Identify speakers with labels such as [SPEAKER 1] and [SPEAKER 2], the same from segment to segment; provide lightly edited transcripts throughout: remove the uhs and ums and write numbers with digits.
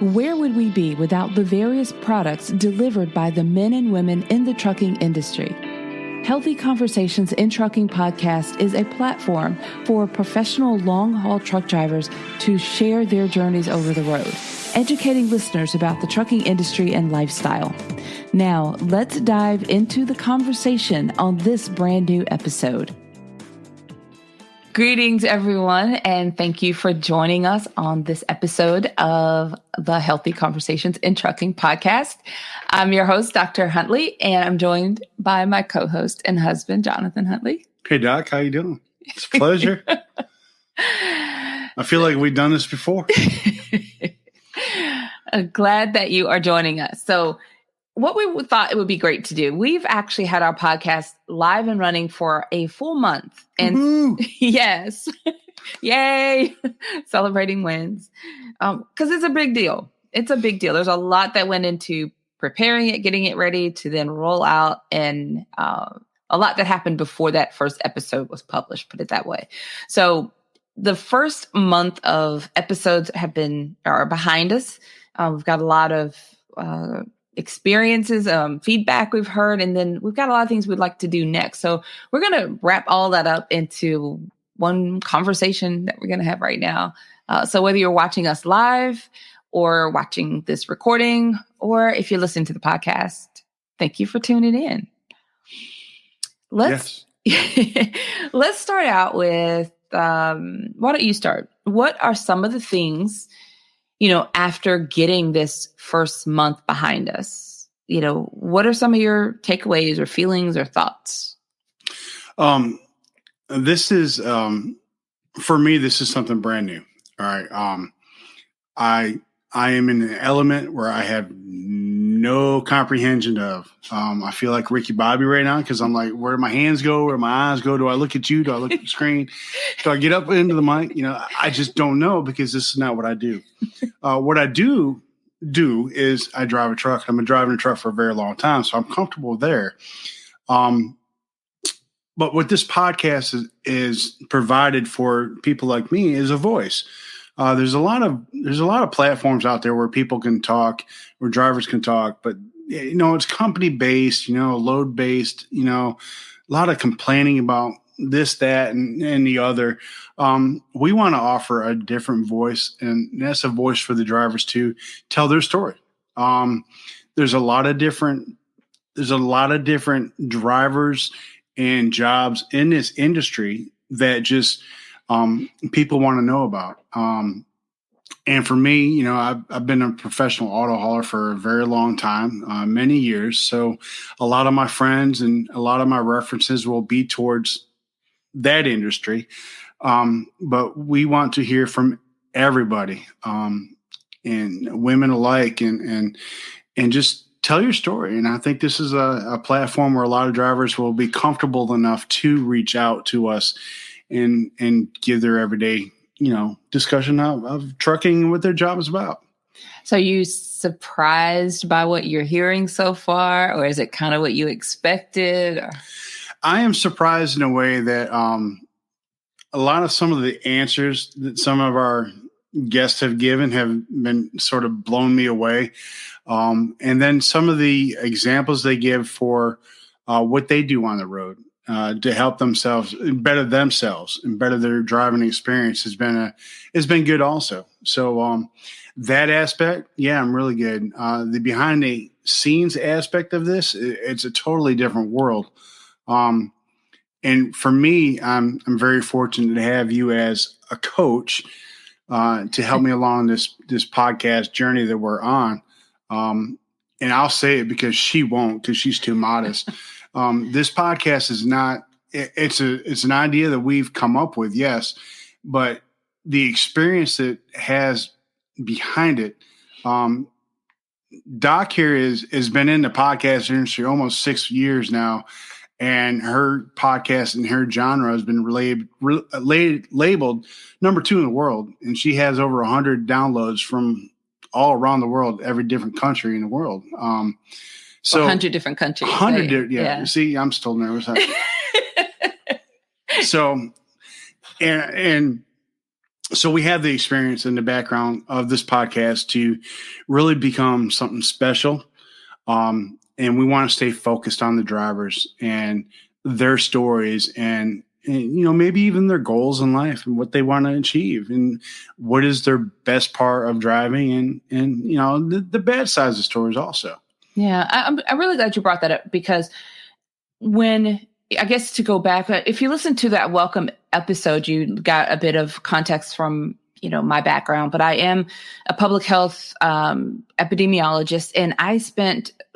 [SPEAKER 1] Where would we be without the various products delivered by the men and women in the trucking industry? Healthy Conversations in Trucking podcast is a platform for professional long-haul truck drivers to share their journeys over the road, educating listeners about the trucking industry and lifestyle. Now, let's dive into the conversation on this brand new episode. Greetings, everyone, and thank you for joining us on this episode of the Healthy Conversations in Trucking podcast. I'm your host, Dr. Huntley, and I'm joined by my co-host and husband, Jonathan Huntley.
[SPEAKER 2] Hey, Doc, how you doing? It's a pleasure. I feel like we've done this before.
[SPEAKER 1] Glad that you are joining us. So what we thought it would be great to do, we've actually had our podcast live and running for a full month. And yes, yay, celebrating wins. Because it's a big deal. It's a big deal. There's a lot that went into preparing it, getting it ready to then roll out, and a lot that happened before that first episode was published, put it that way. So the first month of episodes are behind us. We've got a lot of experiences, feedback we've heard, and then we've got a lot of things we'd like to do next. So we're going to wrap all that up into one conversation that we're going to have right now. So whether you're watching us live or watching this recording, or if you're listening to the podcast, thank you for tuning in. Let's start out with, why don't you start? What are some of the things, after getting this first month behind us, what are some of your takeaways or feelings or thoughts?
[SPEAKER 2] This is, for me, this is something brand new. All right. I am in an element where I have no comprehension of. I feel like Ricky Bobby right now because I'm like, where do my hands go? Where do my eyes go? Do I look at you? Do I look at the screen? Do I get up into the mic? I just don't know because this is not what I do. What I do is I drive a truck. I've been driving a truck for a very long time, so I'm comfortable there. But what this podcast is provided for people like me is a voice. There's a lot of platforms out there where people can talk, where drivers can talk, but it's company based, load based, a lot of complaining about this, that, and the other. We want to offer a different voice, and that's a voice for the drivers to tell their story. There's a lot of different drivers and jobs in this industry that just people want to know about. And for me, I've been a professional auto hauler for a very long time, many years. So a lot of my friends and a lot of my references will be towards that industry. But we want to hear from everybody, and women alike, and just tell your story. And I think this is a platform where a lot of drivers will be comfortable enough to reach out to us and give their everyday, discussion of trucking and what their job is about.
[SPEAKER 1] So are you surprised by what you're hearing so far, or is it kind of what you expected? Or?
[SPEAKER 2] I am surprised in a way that a lot of some of the answers that some of our guests have given have been sort of blown me away. And then some of the examples they give for what they do on the road to help themselves and better their driving experience has been good also. So that aspect, I'm really good. The behind the scenes aspect of this, it's a totally different world. And for me, I'm very fortunate to have you as a coach to help me along this podcast journey that we're on. And I'll say it because she won't, because she's too modest. This podcast is not. It's an idea that we've come up with, yes, but the experience that has behind it. Doc here has been in the podcast industry almost 6 years now. And her podcast and her genre has been labeled number 2 in the world. And she has over 100 downloads from all around the world, every different country in the world. So
[SPEAKER 1] 100 different countries.
[SPEAKER 2] 100, yeah. See, I'm still nervous. So, and So we have the experience in the background of this podcast to really become something special. And we want to stay focused on the drivers and their stories and maybe even their goals in life and what they want to achieve and what is their best part of driving and the bad sides of stories also.
[SPEAKER 1] Yeah, I'm really glad you brought that up because I guess to go back, if you listen to that welcome episode, you got a bit of context from, my background, but I am a public health epidemiologist. And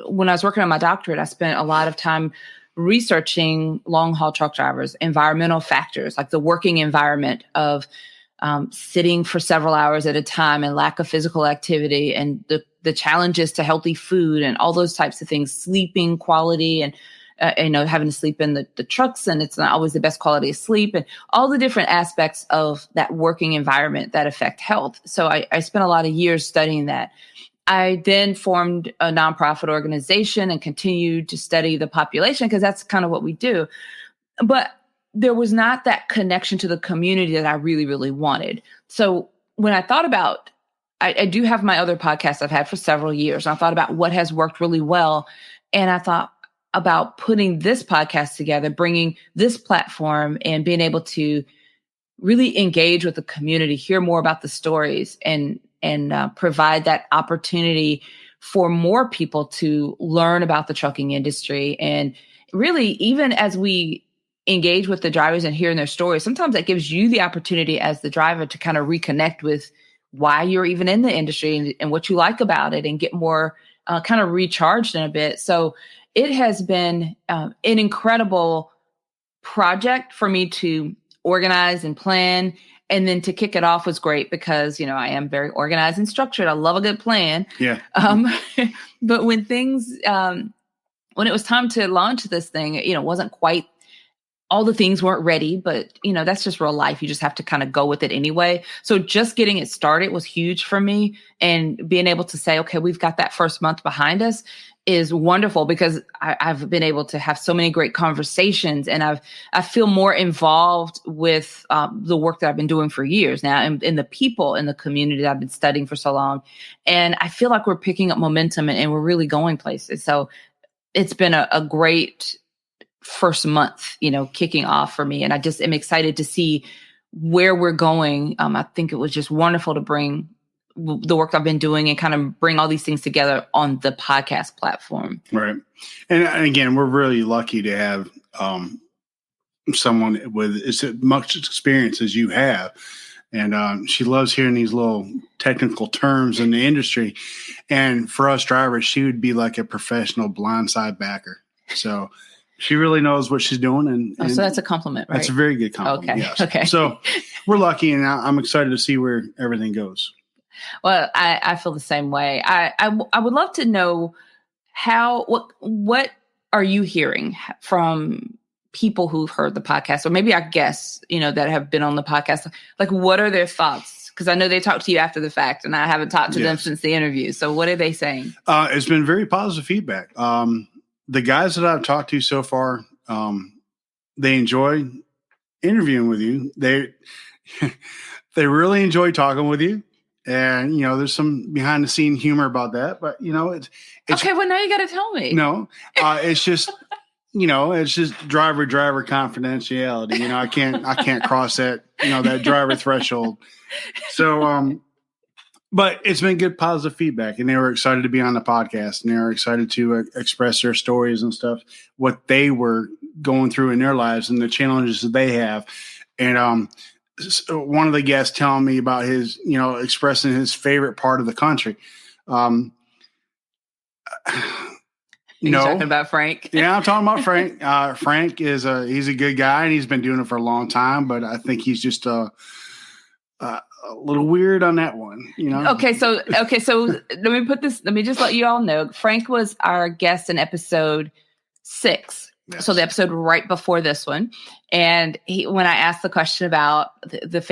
[SPEAKER 1] when I was working on my doctorate, I spent a lot of time researching long haul truck drivers, environmental factors, like the working environment of sitting for several hours at a time and lack of physical activity and the challenges to healthy food and all those types of things, sleeping quality and having to sleep in the trucks and it's not always the best quality of sleep and all the different aspects of that working environment that affect health. So I spent a lot of years studying that. I then formed a nonprofit organization and continued to study the population because that's kind of what we do. But there was not that connection to the community that I really, really wanted. So when I thought about, I do have my other podcasts I've had for several years. And I thought about what has worked really well. And I thought about putting this podcast together, bringing this platform and being able to really engage with the community, hear more about the stories and provide that opportunity for more people to learn about the trucking industry. And really, even as we engage with the drivers and hearing their stories, sometimes that gives you the opportunity as the driver to kind of reconnect with why you're even in the industry and what you like about it and get more kind of recharged in a bit. So it has been an incredible project for me to organize and plan. And then to kick it off was great because, I am very organized and structured. I love a good plan.
[SPEAKER 2] Yeah.
[SPEAKER 1] But when when it was time to launch this thing, it wasn't quite, all the things weren't ready, but that's just real life. You just have to kind of go with it anyway. So just getting it started was huge for me and being able to say, okay, we've got that first month behind us is wonderful because I've been able to have so many great conversations and I feel more involved with the work that I've been doing for years now and the people in the community that I've been studying for so long. And I feel like we're picking up momentum and we're really going places. So it's been a great first month, kicking off for me. And I just am excited to see where we're going. I think it was just wonderful to bring the work I've been doing and kind of bring all these things together on the podcast platform.
[SPEAKER 2] Right. And again, we're really lucky to have someone with as much experience as you have. And she loves hearing these little technical terms in the industry. And for us drivers, she would be like a professional blindside backer. So she really knows what she's doing. And
[SPEAKER 1] so that's a compliment, right?
[SPEAKER 2] That's a very good compliment.
[SPEAKER 1] Okay.
[SPEAKER 2] Yes.
[SPEAKER 1] Okay.
[SPEAKER 2] So we're lucky and I'm excited to see where everything goes.
[SPEAKER 1] Well, I feel the same way. I would love to know what are you hearing from people who've heard the podcast, or maybe our guests, that have been on the podcast? Like, what are their thoughts? Because I know they talked to you after the fact, and I haven't talked to them since the interview. So, what are they saying?
[SPEAKER 2] It's been very positive feedback. The guys that I've talked to so far, they enjoy interviewing with you. They really enjoy talking with you. And, there's some behind the scene humor about that, but it's
[SPEAKER 1] okay. Well, now you got to tell me.
[SPEAKER 2] No, it's just, it's just driver confidentiality. I can't cross that, that driver threshold. So, but it's been good, positive feedback, and they were excited to be on the podcast, and they were excited to express their stories and stuff, what they were going through in their lives and the challenges that they have. And, one of the guests telling me about his, expressing his favorite part of the country.
[SPEAKER 1] You're talking about Frank?
[SPEAKER 2] Yeah, I'm talking about Frank. Frank he's a good guy and he's been doing it for a long time, but I think he's just a little weird on that one,
[SPEAKER 1] Okay. So let me just let you all know. Frank was our guest in episode 6. Yes. So the episode right before this one. And when I asked the question about his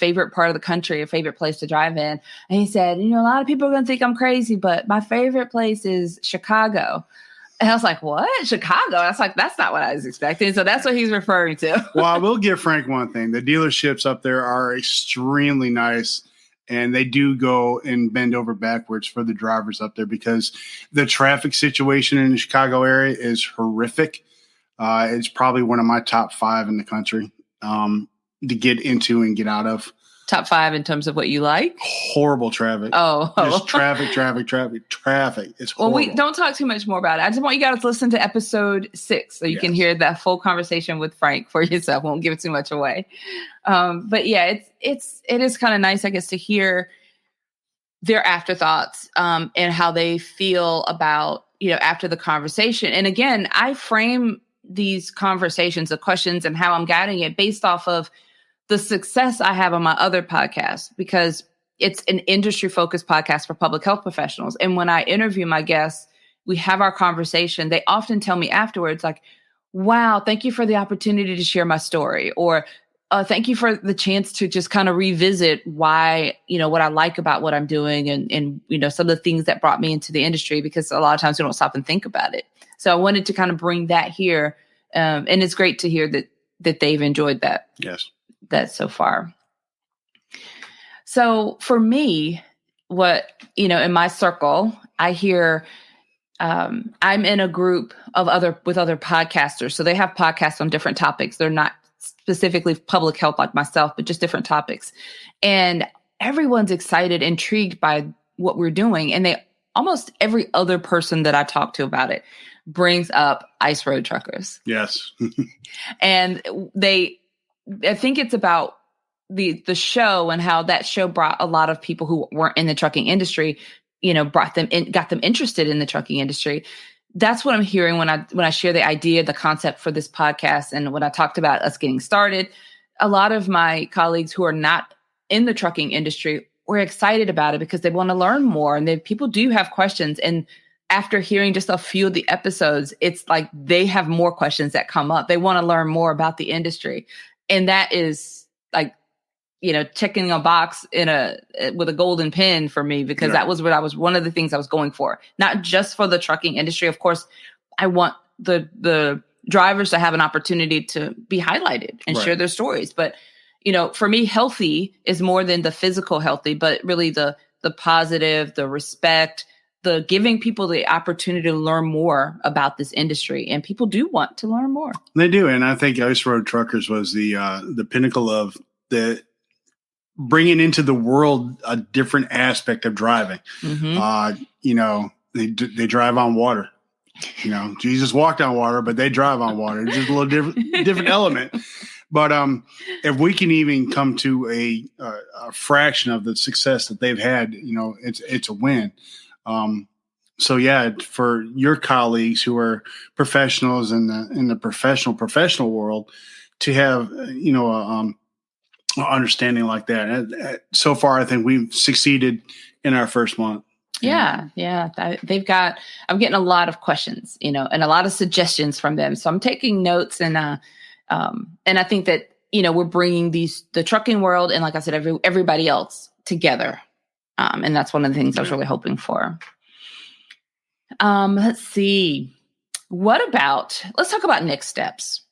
[SPEAKER 1] favorite part of the country, a favorite place to drive in, and he said, a lot of people are going to think I'm crazy, but my favorite place is Chicago. And I was like, what? Chicago? I was like, that's not what I was expecting. So that's what he's referring to.
[SPEAKER 2] Well, I will give Frank one thing. The dealerships up there are extremely nice, and they do go and bend over backwards for the drivers up there because the traffic situation in the Chicago area is horrific. It's probably one of my top 5 in the country to get into and get out of.
[SPEAKER 1] Top 5 in terms of what you like?
[SPEAKER 2] Horrible traffic.
[SPEAKER 1] Oh.
[SPEAKER 2] Just traffic. It's horrible.
[SPEAKER 1] Well, we don't talk too much more about it. I just want you guys to listen to episode 6 so you can hear that full conversation with Frank for yourself. Won't give too much away. But yeah, it is kind of nice, I guess, to hear their afterthoughts and how they feel about, after the conversation. And again, I frame these conversations, the questions and how I'm guiding it based off of the success I have on my other podcast, because it's an industry focused podcast for public health professionals. And when I interview my guests, we have our conversation. They often tell me afterwards, like, wow, thank you for the opportunity to share my story, or thank you for the chance to just kind of revisit why, what I like about what I'm doing and some of the things that brought me into the industry, because a lot of times we don't stop and think about it. So I wanted to kind of bring that here. And it's great to hear that they've enjoyed that.
[SPEAKER 2] Yes.
[SPEAKER 1] That so far. So for me, what, in my circle, I hear, I'm in a group of other podcasters. So they have podcasts on different topics. They're not specifically public health like myself, but just different topics. And everyone's excited, intrigued by what we're doing. And almost every other person that I talk to about it brings up ice road truckers.
[SPEAKER 2] Yes.
[SPEAKER 1] And I think it's about the show and how that show brought a lot of people who weren't in the trucking industry, brought them in, got them interested in the trucking industry. That's what I'm hearing when I share the idea, the concept for this podcast. And when I talked about us getting started, a lot of my colleagues who are not in the trucking industry were excited about it because they want to learn more. And people do have questions. And after hearing just a few of the episodes, it's like they have more questions that come up. They want to learn more about the industry. And that is like, checking a box with a golden pen for me, because that was one of the things I was going for, not just for the trucking industry. Of course, I want the drivers to have an opportunity to be highlighted and share their stories. But, for me, healthy is more than the physical healthy, but really the positive, the respect, the giving people the opportunity to learn more about this industry. And people do want to learn more.
[SPEAKER 2] They do. And I think Ice Road Truckers was the pinnacle of the bringing into the world a different aspect of driving. Mm-hmm. They drive on water. Jesus walked on water, but they drive on water. It's just a little different element. But if we can even come to a fraction of the success that they've had, it's a win. So yeah, for your colleagues who are professionals in the professional world to have, understanding like that. And so far, I think we've succeeded in our first month.
[SPEAKER 1] Yeah. I'm getting a lot of questions, and a lot of suggestions from them. So I'm taking notes and I think that, we're bringing the trucking world and, like I said, everybody else together. And that's one of the things I was really hoping for. Let's see. Let's talk about next steps.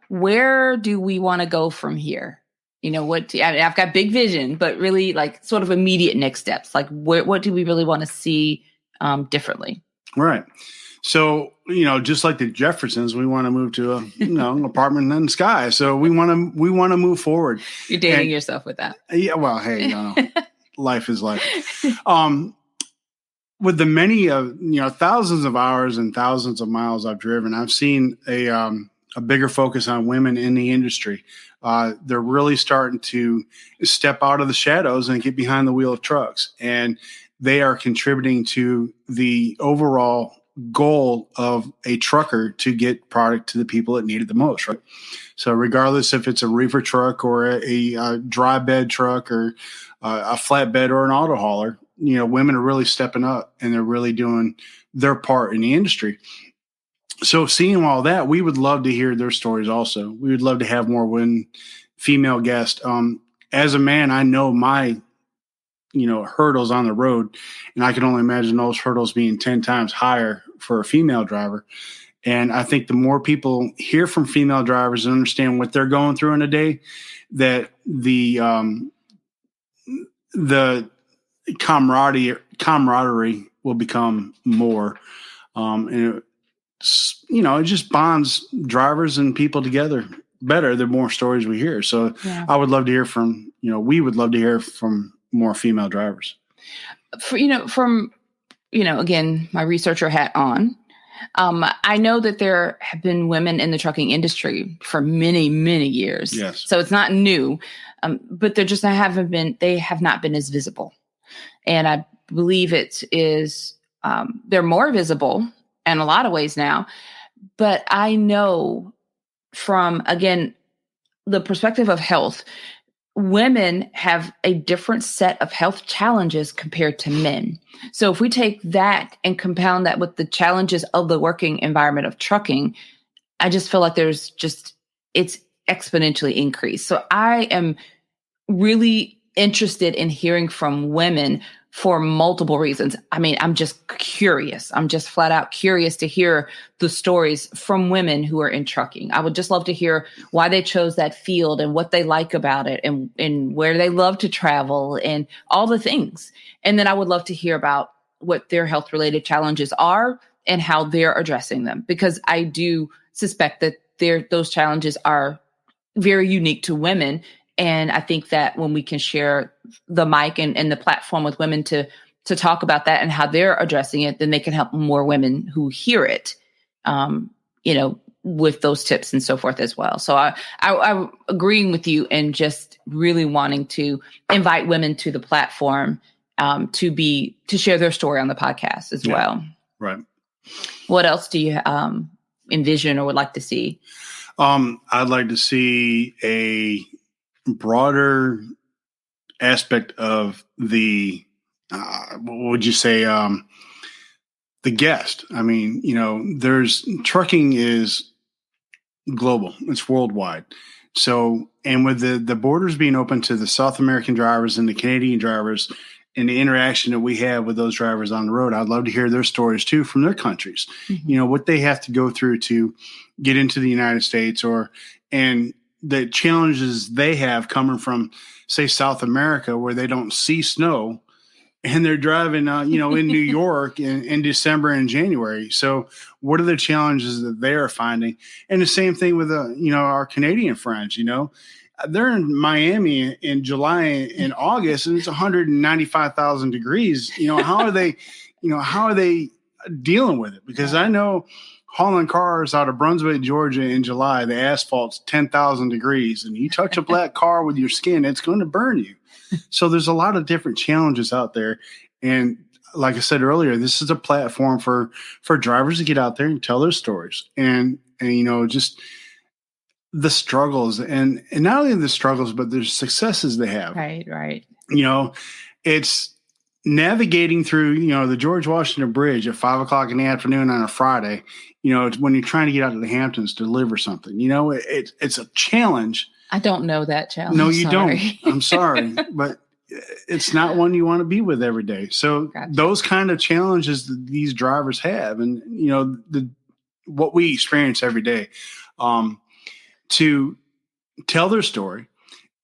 [SPEAKER 1] Where do we want to go from here? I've got big vision, but really like sort of immediate next steps. Like what do we really want to see differently?
[SPEAKER 2] Right. So, just like the Jeffersons, we want to move to an apartment in the sky. So we want to move forward.
[SPEAKER 1] You're dating yourself with that.
[SPEAKER 2] Yeah. Well, hey, life is life. With the many thousands of hours and thousands of miles I've driven, I've seen a bigger focus on women in the industry. They're really starting to step out of the shadows and get behind the wheel of trucks. And they are contributing to the overall goal of a trucker to get product to the people that need it the most, right? So regardless if it's a reefer truck or a dry bed truck or a flatbed or an auto hauler, women are really stepping up and they're really doing their part in the industry. So seeing all that, we would love to hear their stories also. We would love to have more female guests. As a man, I know my hurdles on the road. And I can only imagine those hurdles being 10 times higher for a female driver. And I think the more people hear from female drivers and understand what they're going through in a day, that the camaraderie will become more. And it just bonds drivers and people together better the more stories we hear. So I would love to hear from, we would love to hear from more female drivers. Again, my researcher hat on. I know that there have been women in the trucking industry for many, many years. Yes.
[SPEAKER 1] So it's not new, but they have not been as visible. And I believe it is, they're more visible in a lot of ways now. But I know from, again, the perspective of health, women have a different set of health challenges compared to men. So if we take that and compound that with the challenges of the working environment of trucking, I just feel like it's exponentially increased. So I am really interested in hearing from women for multiple reasons. I mean, I'm just curious. I'm just flat out curious to hear the stories from women who are in trucking. I would just love to hear why they chose that field and what they like about it and where they love to travel and all the things. And then I would love to hear about what their health related challenges are and how they're addressing them, because I do suspect that those challenges are very unique to women. And I think that when we can share the mic and the platform with women to talk about that and how they're addressing it, then they can help more women who hear it, with those tips and so forth as well. So I'm agreeing with you and just really wanting to invite women to the platform to share their story on the podcast as well.
[SPEAKER 2] Right.
[SPEAKER 1] What else do you envision or would like to see?
[SPEAKER 2] I'd like to see a broader aspect of the, what would you say, the guest. I mean, trucking is global. It's worldwide. So, and with the borders being open to the South American drivers and the Canadian drivers and the interaction that we have with those drivers on the road, I'd love to hear their stories too from their countries. Mm-hmm. What they have to go through to get into the United States and the challenges they have coming from, say, South America, where they don't see snow and they're driving, in New York in December and January. So what are the challenges that they are finding? And the same thing with, our Canadian friends, they're in Miami in July and August, and it's 195,000 degrees. How are they dealing with it? Because I know hauling cars out of Brunswick, Georgia in July, the asphalt's 10,000 degrees, and you touch a black car with your skin, it's going to burn you. So there's a lot of different challenges out there. And like I said earlier, this is a platform for drivers to get out there and tell their stories and just the struggles and not only the struggles, but the successes they have.
[SPEAKER 1] Right.
[SPEAKER 2] It's navigating through, the George Washington Bridge at 5:00 in the afternoon on a Friday, it's when you're trying to get out to the Hamptons to deliver something, it's a challenge.
[SPEAKER 1] I don't know that challenge.
[SPEAKER 2] No, you don't. I'm sorry, but it's not one you want to be with every day. So Gotcha. Those kind of challenges that these drivers have, and what we experience every day, to tell their story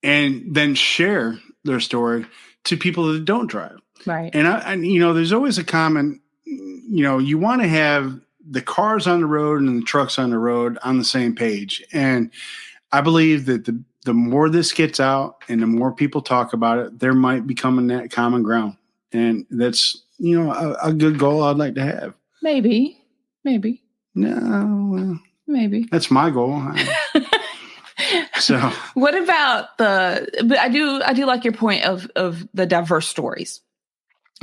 [SPEAKER 2] and then share their story to people that don't drive.
[SPEAKER 1] Right.
[SPEAKER 2] And there's always a common, you want to have the cars on the road and the trucks on the road on the same page. And I believe that the more this gets out and the more people talk about it, there might become that common ground. And that's, a good goal I'd like to have. Maybe. No. Maybe. That's my goal. So
[SPEAKER 1] what about but I do like your point of the diverse stories.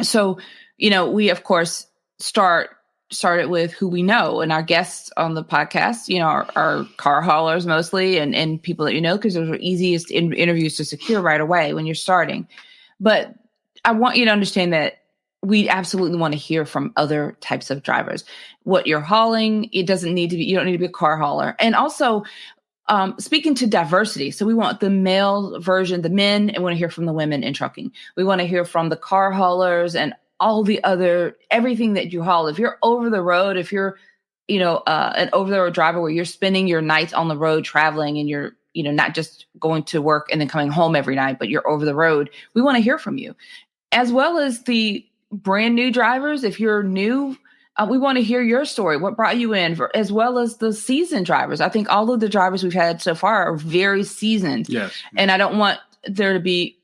[SPEAKER 1] So, we of course started with who we know, and our guests on the podcast, are car haulers mostly and people that because those are easiest interviews to secure right away when you're starting. But I want you to understand that we absolutely want to hear from other types of drivers. What you're hauling, you don't need to be a car hauler. And also speaking to diversity. So we want the male version, the men, and we want to hear from the women in trucking. We want to hear from the car haulers and all the other, everything that you haul. If you're over the road, if you're, an over the road driver where you're spending your nights on the road traveling and you're, not just going to work and then coming home every night, but you're over the road, we want to hear from you. As well as the brand new drivers. If you're new, we want to hear your story. What brought you in, as well as the seasoned drivers. I think all of the drivers we've had so far are very seasoned.
[SPEAKER 2] Yes.
[SPEAKER 1] And I don't want there to be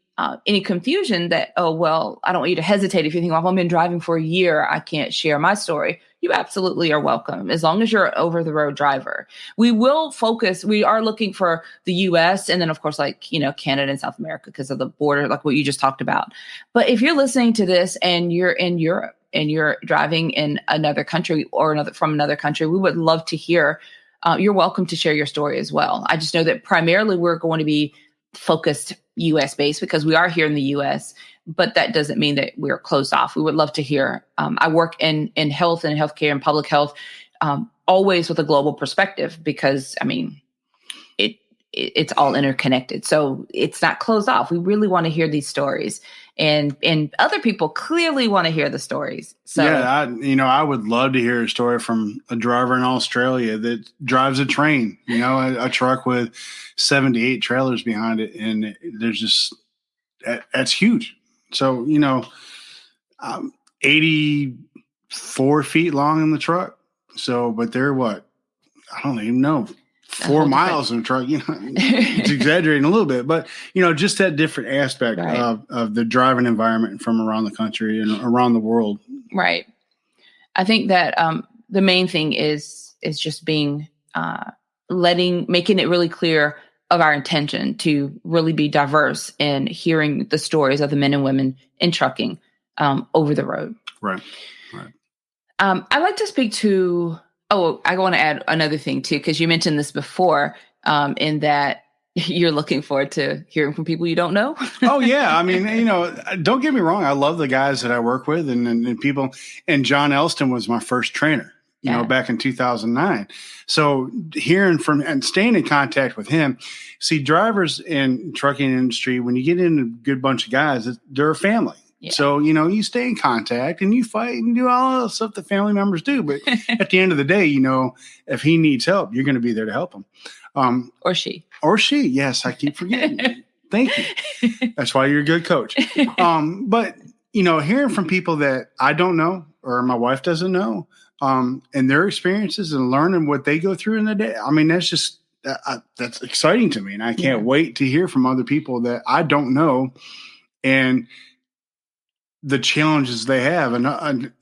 [SPEAKER 1] any confusion that, I don't want you to hesitate if you think, well, I've been driving for a year, I can't share my story. You absolutely are welcome, as long as you're an over-the-road driver. We are looking for the U.S. and then, of course, Canada and South America because of the border, like what you just talked about. But if you're listening to this and you're in Europe and you're driving in another country from another country, we would love to hear. You're welcome to share your story as well. I just know that primarily we're going to be focused U.S. based because we are here in the U.S., but that doesn't mean that we're closed off. We would love to hear. I work in health and healthcare and public health, always with a global perspective because, it's all interconnected. So it's not closed off. We really want to hear these stories, and other people clearly want to hear the stories. So
[SPEAKER 2] yeah, I would love to hear a story from a driver in Australia that drives a train, a truck with 78 trailers behind it. And there's just, that's huge. So, 84 feet long in the truck. So, but they're what? I don't even know. 4 miles in a truck, it's exaggerating a little bit, but just that different aspect of the driving environment from around the country and around the world.
[SPEAKER 1] Right. I think that the main thing is just being making it really clear of our intention to really be diverse in hearing the stories of the men and women in trucking over the road.
[SPEAKER 2] Right.
[SPEAKER 1] I'd like to speak to. I want to add another thing too, because you mentioned this before, in that you're looking forward to hearing from people you don't know.
[SPEAKER 2] Oh yeah. Don't get me wrong. I love the guys that I work with and people, and John Elston was my first trainer, back in 2009. So hearing from and staying in contact with him, see, drivers in trucking industry, when you get in a good bunch of guys, they're a family. Yeah. So, you stay in contact and you fight and do all the stuff that family members do. But at the end of the day, if he needs help, you're going to be there to help him.
[SPEAKER 1] Or she.
[SPEAKER 2] Yes, I keep forgetting. Thank you. That's why you're a good coach. But, hearing from people that I don't know or my wife doesn't know, and their experiences and learning what they go through in the day, that's just, that's exciting to me. And I can't wait to hear from other people that I don't know. And the challenges they have. And,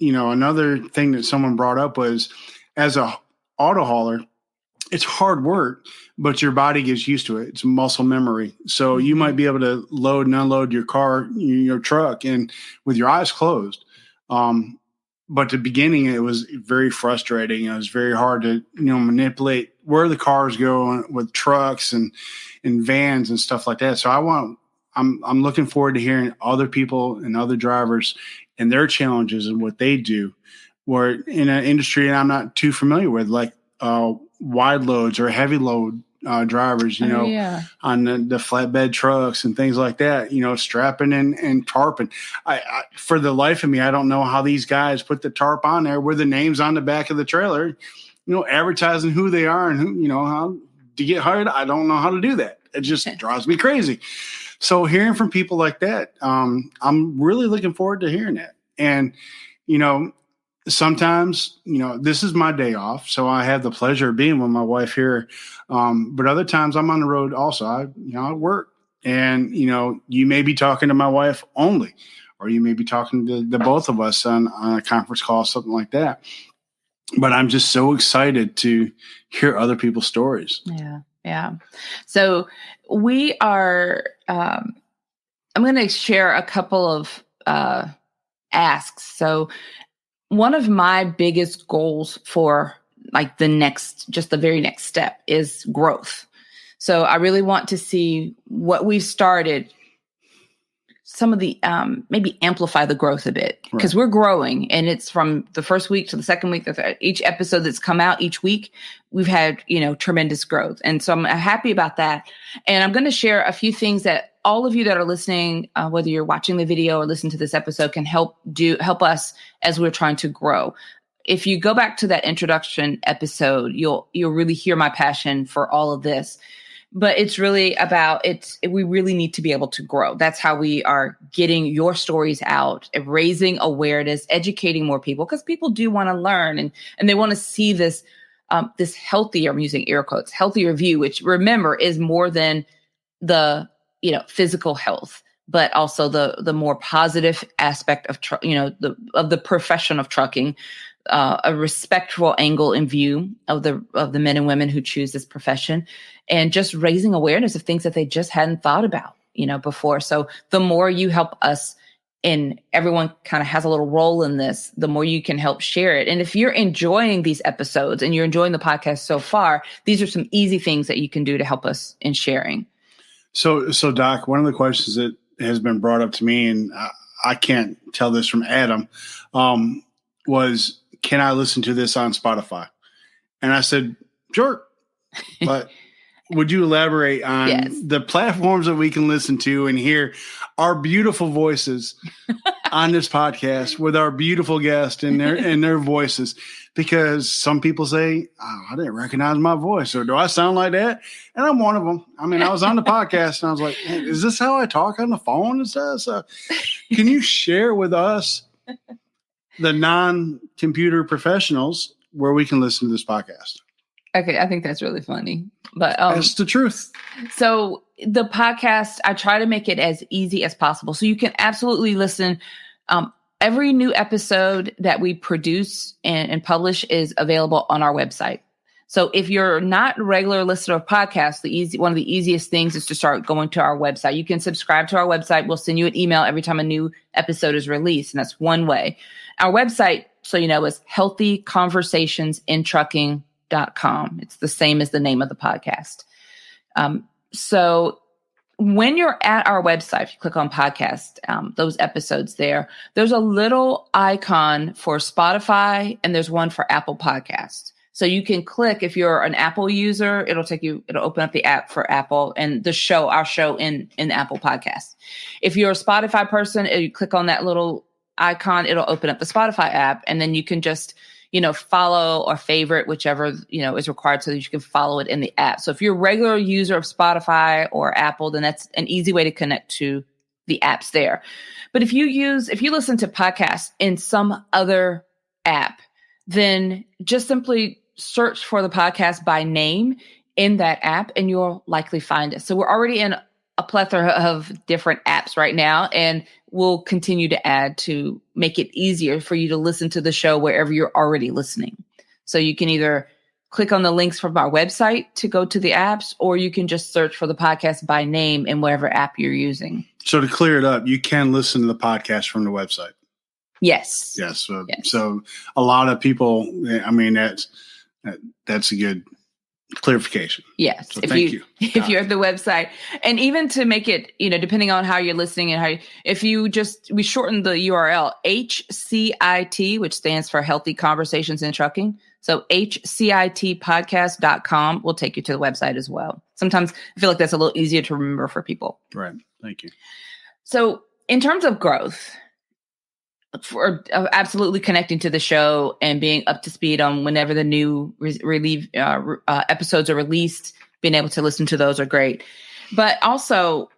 [SPEAKER 2] another thing that someone brought up was, as a auto hauler, it's hard work, but your body gets used to it. It's muscle memory. So you might be able to load and unload your car, your truck, and with your eyes closed. But at the beginning, it was very frustrating. It was very hard to, manipulate where the cars go with trucks and vans and stuff like that. So I'm looking forward to hearing other people and other drivers and their challenges and what they do. Where in an industry I'm not too familiar with, like wide loads or heavy load drivers, on the flatbed trucks and things like that, strapping and tarping. I for the life of me, I don't know how these guys put the tarp on there with the names on the back of the trailer, advertising who they are and who, how to get hired. I don't know how to do that. It just drives me crazy. So hearing from people like that, I'm really looking forward to hearing that. And, sometimes, this is my day off, so I have the pleasure of being with my wife here. But other times I'm on the road also. I work, and, you may be talking to my wife only, or you may be talking to the both of us on a conference call, something like that. But I'm just so excited to hear other people's stories.
[SPEAKER 1] Yeah. So we are, I'm going to share a couple of asks. So one of my biggest goals for the very next step is growth. So I really want to see what we've started some of the maybe amplify the growth a bit, because we're growing, and it's from the first week to the second week. Each episode that's come out each week, we've had tremendous growth, and so I'm happy about that. And I'm going to share a few things that all of you that are listening, whether you're watching the video or listening to this episode, can help us as we're trying to grow. If you go back to that introduction episode, you'll really hear my passion for all of this. But it's really about we really need to be able to grow. That's how we are getting your stories out, raising awareness, educating more people, because people do want to learn and they want to see this healthier, I'm using air quotes, healthier view, which remember is more than the physical health, but also the more positive aspect of of the profession of trucking. A respectful angle and view of the men and women who choose this profession, and just raising awareness of things that they just hadn't thought about, before. So the more you help us, and everyone kind of has a little role in this, the more you can help share it. And if you're enjoying these episodes and you're enjoying the podcast so far, these are some easy things that you can do to help us in sharing.
[SPEAKER 2] So Doc, one of the questions that has been brought up to me, and I can't tell this from Adam, was, can I listen to this on Spotify? And I said, sure. But would you elaborate on the platforms that we can listen to and hear our beautiful voices on this podcast with our beautiful guests and their voices? Because some people say, I didn't recognize my voice, or do I sound like that? And I'm one of them. I mean, I was on the podcast and I was like, hey, is this how I talk on the phone and stuff? So can you share with us the non-computer professionals where we can listen to this podcast?
[SPEAKER 1] Okay, I think that's really funny, but
[SPEAKER 2] that's the truth.
[SPEAKER 1] So the podcast, I try to make it as easy as possible, so you can absolutely listen. Every new episode that we produce and publish is available on our website. So if you're not a regular listener of podcasts, one of the easiest things is to start going to our website. You can subscribe to our website. We'll send you an email every time a new episode is released, and that's one way. Our website, so is healthyconversationsinTrucking.com. It's the same as the name of the podcast. So when you're at our website, if you click on podcast, those episodes there's a little icon for Spotify, and there's one for Apple Podcasts. So you can click, if you're an Apple user, it'll open up the app for Apple and our show in Apple Podcasts. If you're a Spotify person, you click on that little icon, it'll open up the Spotify app, and then you can just, follow or favorite whichever, is required so that you can follow it in the app. So if you're a regular user of Spotify or Apple, then that's an easy way to connect to the apps there. But if you listen to podcasts in some other app, then just simply search for the podcast by name in that app, and you'll likely find it. So we're already in a plethora of different apps right now, and we'll continue to add to make it easier for you to listen to the show wherever you're already listening. So you can either click on the links from our website to go to the apps, or you can just search for the podcast by name in whatever app you're using.
[SPEAKER 2] So to clear it up, you can listen to the podcast from the website.
[SPEAKER 1] Yes.
[SPEAKER 2] Yes.
[SPEAKER 1] Yes.
[SPEAKER 2] So a lot of people, I mean, that's a good clarification.
[SPEAKER 1] Yes.
[SPEAKER 2] So thank you.
[SPEAKER 1] If you're at the website, and even to make it, depending on how you're listening and we shortened the URL, HCIT, which stands for Healthy Conversations in Trucking. So HCITpodcast.com will take you to the website as well. Sometimes I feel like that's a little easier to remember for people.
[SPEAKER 2] Right. Thank you.
[SPEAKER 1] So in terms of growth, for absolutely connecting to the show and being up to speed on whenever the new episodes are released, being able to listen to those are great. But also,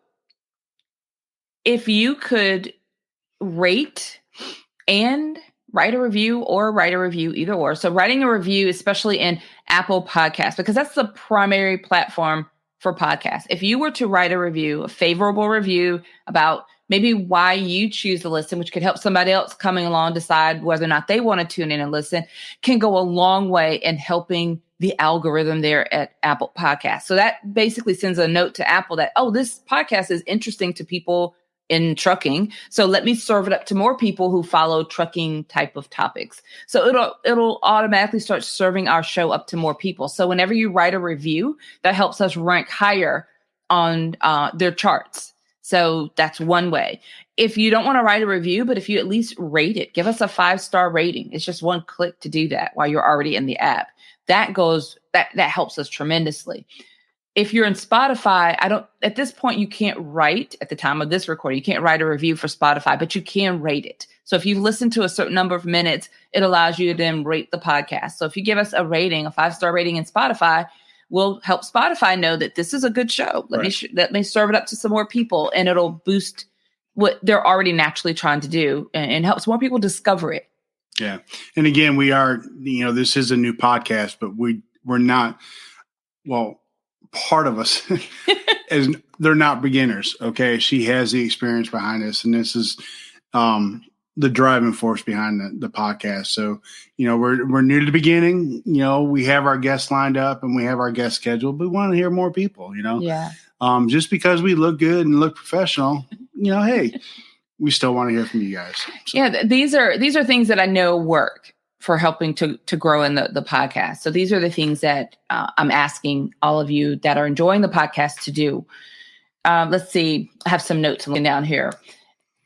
[SPEAKER 1] if you could rate and write a review, either or. So writing a review, especially in Apple Podcasts, because that's the primary platform for podcasts. If you were to write a favorable review about maybe why you choose to listen, which could help somebody else coming along decide whether or not they want to tune in and listen, can go a long way in helping the algorithm there at Apple Podcasts. So that basically sends a note to Apple that, this podcast is interesting to people in trucking. So let me serve it up to more people who follow trucking type of topics. So it'll automatically start serving our show up to more people. So whenever you write a review, that helps us rank higher on their charts. So that's one way. If you don't want to write a review, but if you at least rate it, give us a 5-star rating. It's just one click to do that while you're already in the app. That helps us tremendously. If you're in Spotify, at this point, you can't write at the time of this recording, you can't write a review for Spotify, but you can rate it. So if you've listened to a certain number of minutes, it allows you to then rate the podcast. So if you give us a rating, a 5-star rating in Spotify, we'll help Spotify know that this is a good show. Let me serve it up to some more people, and it'll boost what they're already naturally trying to do and helps more people discover it.
[SPEAKER 2] Yeah. And again, we are, this is a new podcast, but we're not, part of us is they're not beginners. Okay. She has the experience behind this, and this is the driving force behind the podcast. So, we're near the beginning. We have our guests lined up and we have our guest scheduled, but we want to hear more people,
[SPEAKER 1] Yeah.
[SPEAKER 2] Just because we look good and look professional, hey, we still want to hear from you guys. So.
[SPEAKER 1] Yeah. These are things that I know work for helping to grow in the podcast. So these are the things that I'm asking all of you that are enjoying the podcast to do. Let's see. I have some notes down here.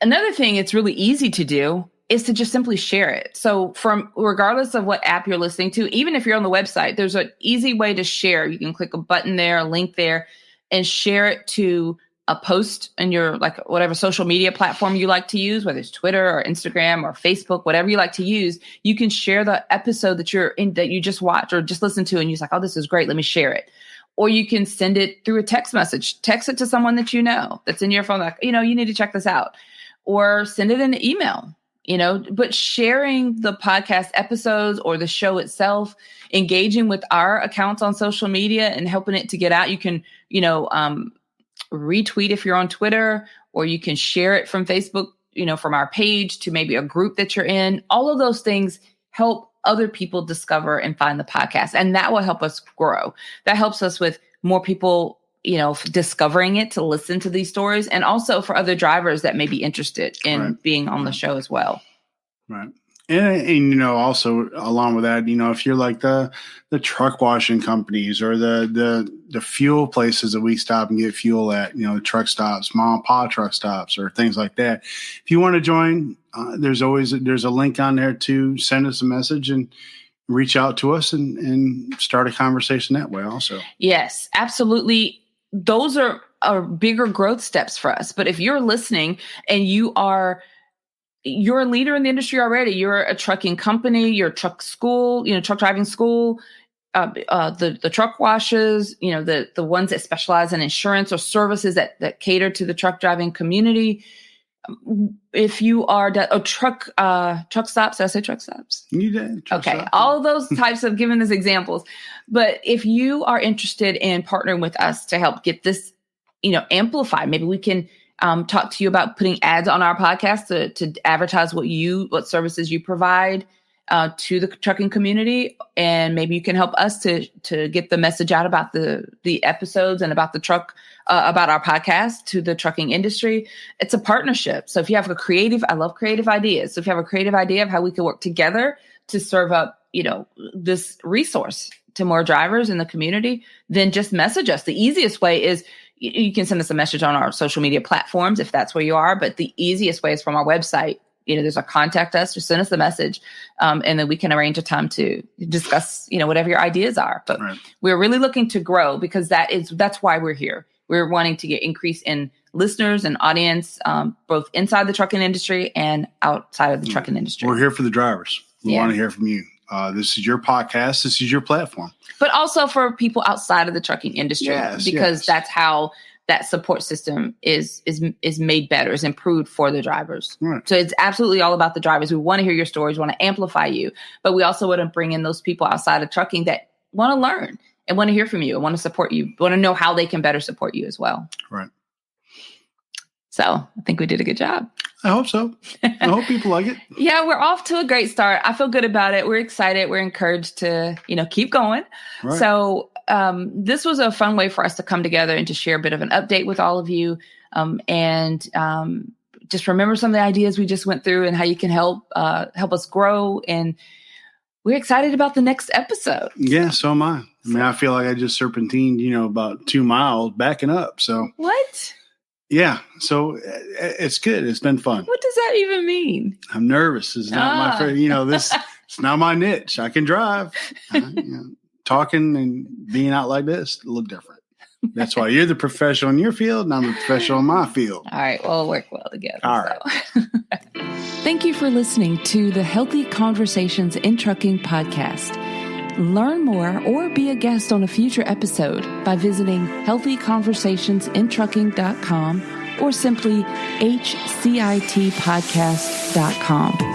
[SPEAKER 1] Another thing it's really easy to do is to just simply share it. So regardless of what app you're listening to, even if you're on the website, there's an easy way to share. You can click a button there, a link there, and share it to a post in your whatever social media platform you like to use, whether it's Twitter or Instagram or Facebook, whatever you like to use. You can share the episode that you just watched or just listened to, and you're like, oh, this is great. Let me share it. Or you can send it through a text message. Text it to someone that that's in your phone, you need to check this out. Or send it in an email, but sharing the podcast episodes or the show itself, engaging with our accounts on social media and helping it to get out. You can, retweet if you're on Twitter, or you can share it from Facebook, from our page to maybe a group that you're in. All of those things help other people discover and find the podcast. And that will help us grow. That helps us with more people discovering it to listen to these stories, and also for other drivers that may be interested in being on the show as well.
[SPEAKER 2] Right. And also along with that, if you're like the truck washing companies or the fuel places that we stop and get fuel at, the truck stops, mom and pop truck stops or things like that. If you want to join, there's a link on there to send us a message and reach out to us and start a conversation that way also.
[SPEAKER 1] Yes, absolutely. Those are bigger growth steps for us. But if you're listening and you're a leader in the industry already, you're a trucking company, you're a truck school, truck driving school, the truck washes, the ones that specialize in insurance or services that cater to the truck driving community. If you are truck stops, did I say truck stops?
[SPEAKER 2] You did.
[SPEAKER 1] Okay.
[SPEAKER 2] Stops.
[SPEAKER 1] All of those types of giving us examples. But if you are interested in partnering with us to help get this, amplified, maybe we can talk to you about putting ads on our podcast to advertise what services you provide to the trucking community. And maybe you can help us to get the message out about the episodes and about the truck, about our podcast to the trucking industry. It's a partnership. So if you have I love creative ideas. So if you have a creative idea of how we can work together to serve up, this resource to more drivers in the community, then just message us. The easiest way is you can send us a message on our social media platforms if that's where you are. But the easiest way is from our website. There's a contact us, just send us the message. And then we can arrange a time to discuss, whatever your ideas are. But we're really looking to grow because that's why we're here. We're wanting to get increase in listeners and audience, both inside the trucking industry and outside of the trucking industry.
[SPEAKER 2] We're here for the drivers. We want to hear from you. This is your podcast. This is your platform. But
[SPEAKER 1] also for people outside of the trucking industry, because that's how that support system is made better, is improved for the drivers. Right. So it's absolutely all about the drivers. We want to hear your stories, want to amplify you, but we also want to bring in those people outside of trucking that want to learn and want to hear from you and want to support you, want to know how they can better support you as well.
[SPEAKER 2] Right.
[SPEAKER 1] So I think we did a good job.
[SPEAKER 2] I hope so. I hope people like it.
[SPEAKER 1] Yeah, we're off to a great start. I feel good about it. We're excited. We're encouraged to, keep going. Right. So this was a fun way for us to come together and to share a bit of an update with all of you. And just remember some of the ideas we just went through and how you can help us grow. And we're excited about the next episode.
[SPEAKER 2] Yeah, so am I. I feel like I just serpentined, about 2 miles backing up. So
[SPEAKER 1] what?
[SPEAKER 2] yeah, so it's good. It's been fun.
[SPEAKER 1] What does that even mean?
[SPEAKER 2] I'm nervous. It's not my favorite. It's not my niche. I can drive. Talking and being out like this look different. That's why you're the professional in your field and I'm the professional in my field.
[SPEAKER 1] All right. Well, we'll work well together.
[SPEAKER 2] All right.
[SPEAKER 1] Thank you for listening to the Healthy Conversations in Trucking podcast. Learn more or be a guest on a future episode by visiting healthyconversationsinTrucking.com or simply HCITpodcast.com.